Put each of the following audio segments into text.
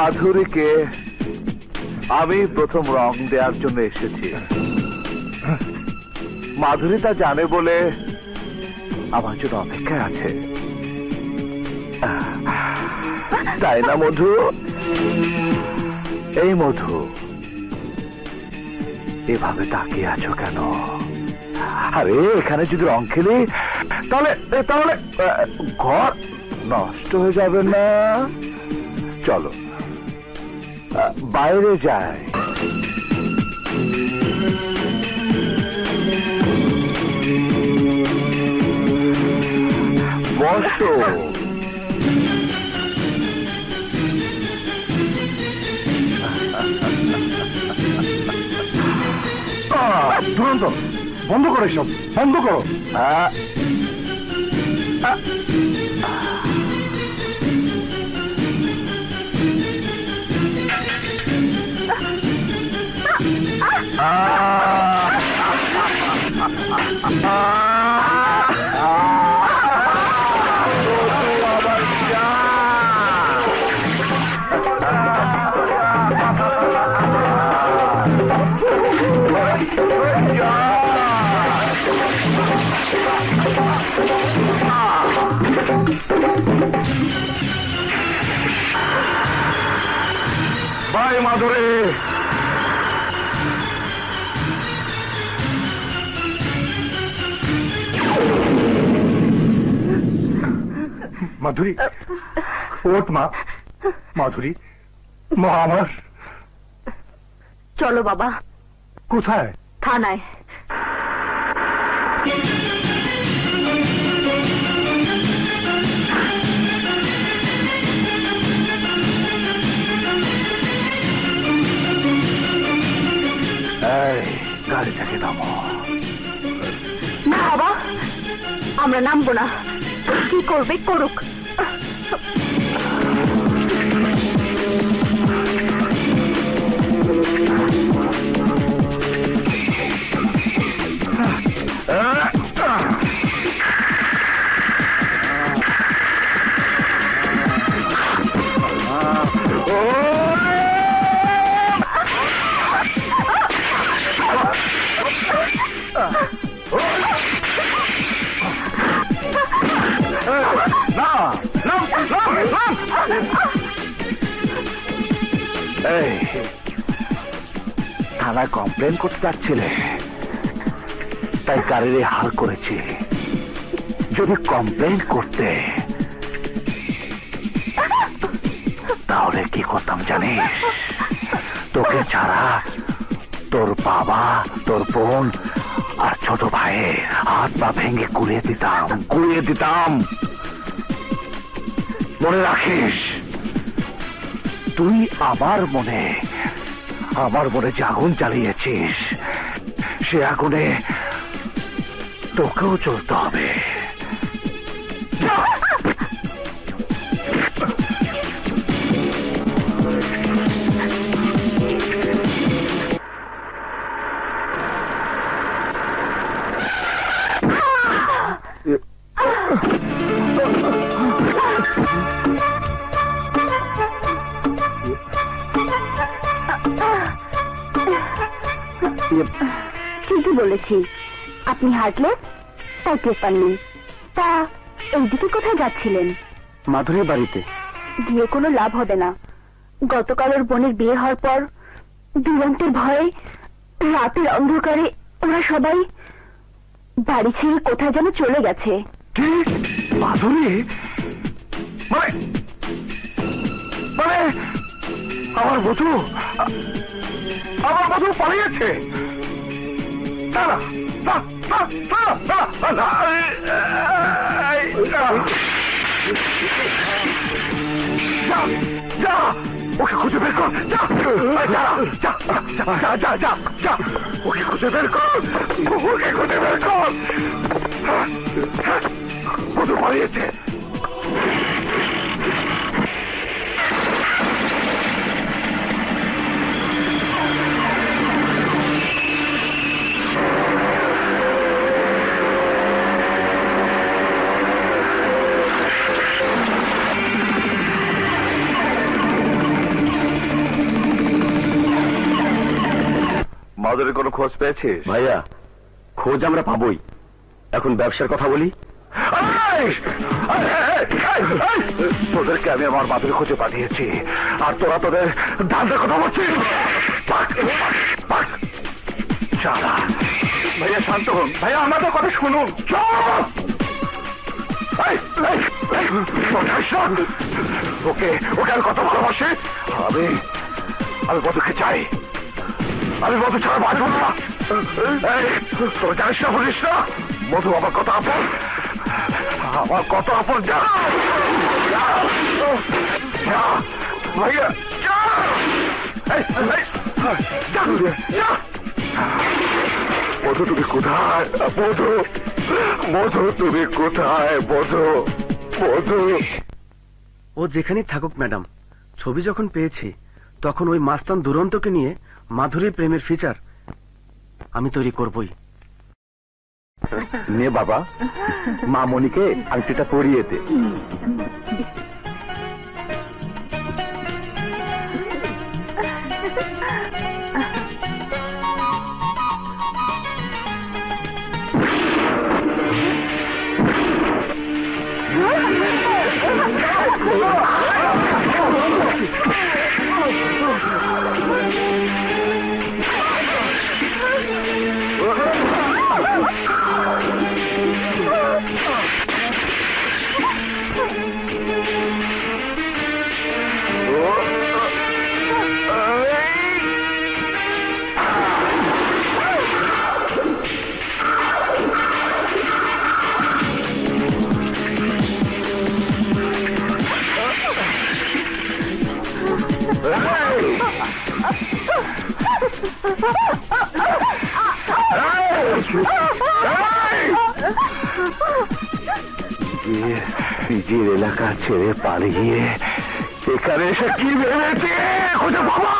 মাধুরীকে আমি প্রথম রং দেওয়ার জন্য এসেছি। মাধুরী তা জানে বলে আমার জন্য অপেক্ষায় আছে, তাই না মধু? এই মধু, এভাবে তাকিয়ে আছো কেন? আরে এখানে যদি রং খেলি তাহলে তাহলে ঘর নষ্ট হয়ে যাবে না? চলো বাইরে যাই। বসো। দুরন্ত, বন্ধ করো সব, বন্ধ করো। বাই মাধুরী। মাধুরী, ওঠ মা। মাধুরী, মা আমার। চলো বাবা। কোথায়? থানায়। গাড়িটাকে নামো। না বাবা, আমরা নামবো না। কি করবে করুক। থানায় কমপ্লেন করতে যাচ্ছিলে, তাই গাড়ির হাল করেছি। যদি কমপ্লেন করতে তাহলে কি করতাম জানিস? তোকে ছাড়া তোর বাবা, তোর বোন আর ছোট ভাইয়ের হাত পা ভেঙে গুড়িয়ে দিতাম। মনে রাখিস, তুই আমার মনে যে আগুন জ্বালিয়েছিস, সে আগুনে তোকেও জ্বলতে হবে। ঠিকই বলেছি, আপনি হাঁটলে তাই টের পাননি। তা এইদিকে কোথায় যাচ্ছিলেন? মাধুরীর বাড়িতে। গিয়ে কোনো লাভ হবে না। গতকাল ওর বোনের বিয়ে হওয়ার পর দুরন্তের ভয়ে রাতের অন্ধকারে ওরা সবাই বাড়ি ছেড়ে কোথায় যেন চলে গেছে। মাধুরী? মানে আমার বধূ পালিয়েছে? ওকে খুঁজে বের কর। ওকে খুঁজে বের কর। বধূ পালিয়েছে। মাধুরীর কোনো খোঁজ পেয়েছিস? ভাইয়া, খোঁজ আমরা পাবোই। এখন ব্যবসার কথা বলি। তোদেরকে আমি আমার মাধুরী খুঁজে পাঠিয়েছি, আর তোরা তোদের দাঁড়ের কথা বলছিস। চালা ভাইয়া, শান্ত হন ভাইয়া, আমাদের কথা শুনুন। ওকে ওকে আর কত ভালোবাসে। আমি মধুকে চাই, আমি মধু ছাড়া বাঁচব না। তোর জানিস না, বলিস না, মধু আমার কত আপন, আমার কত আপন। যা ভাইয়া, মধু তুমি কোথায়? মধু, মধু তুমি কোথায়? মধু, মধু। ও যেখানেই থাকুক ম্যাডাম, ছবি যখন পেয়েছি তখন ওই মাস্তান দুরন্তকে নিয়ে মাধুরীর প্রেমের ফিচার আমি তৈরি করবই। নে বাবা, মা মনিকে আংটিটা পরিয়ে দে। নিজের এলাকা ছেড়ে পালিয়ে এখানে এসে কি ভেবেছে খুঁজে বাবা?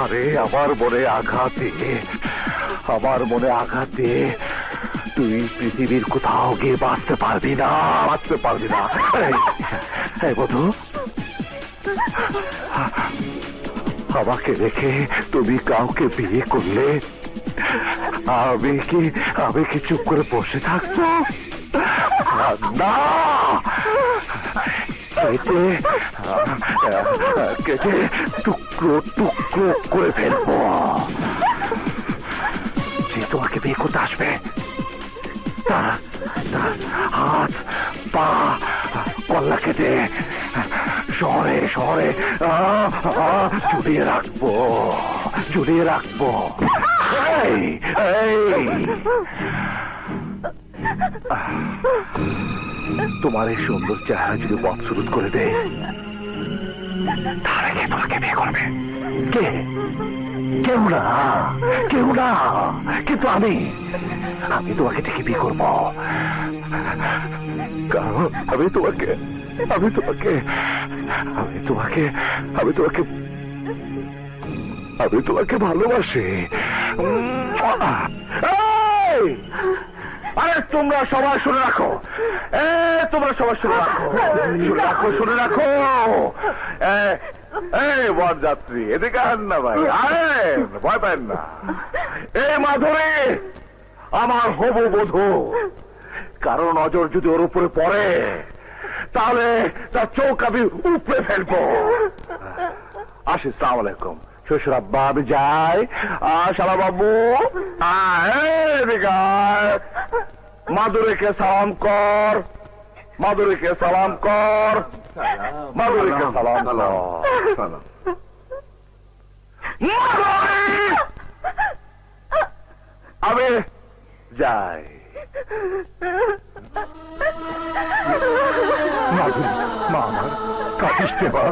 আরে আমার মনে আঘাতে, আমার মনে আঘাতে তুই পৃথিবীর কোথাও গিয়ে বাঁচতে পারবি না, বাঁচতে পারবি না। এই বধূ, আমাকে রেখে তুমি কাউকে বিয়ে করলে আমি কি চুপ করে বসে থাকবো? না, কেটে টুকরো টুকরো করে ফেলবো। যে তোমাকে বিয়ে করতে আসবে তার হাত পা কল্লা কেটে শহরে শহরে ঝুলিয়ে রাখবো, ঝুলিয়ে রাখবো। তোমার এই সুন্দর চেহারা যদি বদসুরুত করে দেয়, তাহলে কে তোমাকে বিয়ে করবে? কে? কেউ না, কেউ না, কিন্তু আমি তোমাকে ঠিকই বিয়ে করবো। কারণ আমি তোমাকে ভালোবাসি। আরে তোমরা সবাই শুনে রাখো, তোমরা সবাই শুনে রাখো, শুনে রাখো। বরযাত্রী এদিকে আন না ভাই, আরে ভয় পান না। এই মাধুরী আমার হবু বধূ, কারণ নজর যদি ওর উপরে পড়ে তাহলে তার চোখ আমি উপড়ে ফেলবো। আসি, আসসালামু আলাইকুম। শ্বশুর আব্বা, আমি যাই। শালা বাবু, মাধুরীকে সালাম কর, মাধুরীকে সালাম কর, মাধুরীকে সালাম কর। আমি যাই। মা আমার কাটিস দেবা।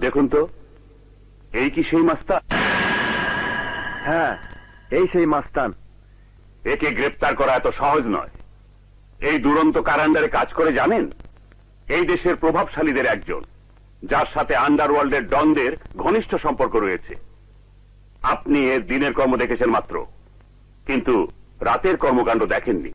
দেখুন তো, এই কি সেই মাস্তান? হ্যাঁ, এই সেই মাস্তান। একে গ্রেপ্তার করা এত সহজ নয়। এই দুরন্ত কারান্ডারে কাজ করে জানেন, এই দেশের প্রভাবশালীদের একজন, যার সাথে আন্ডারওয়ার্ল্ডের ডনদের ঘনিষ্ঠ সম্পর্ক রয়েছে। আপনি এর দিনের কর্ম দেখেছেন মাত্র, কিন্তু রাতের কর্মকাণ্ড দেখেননি।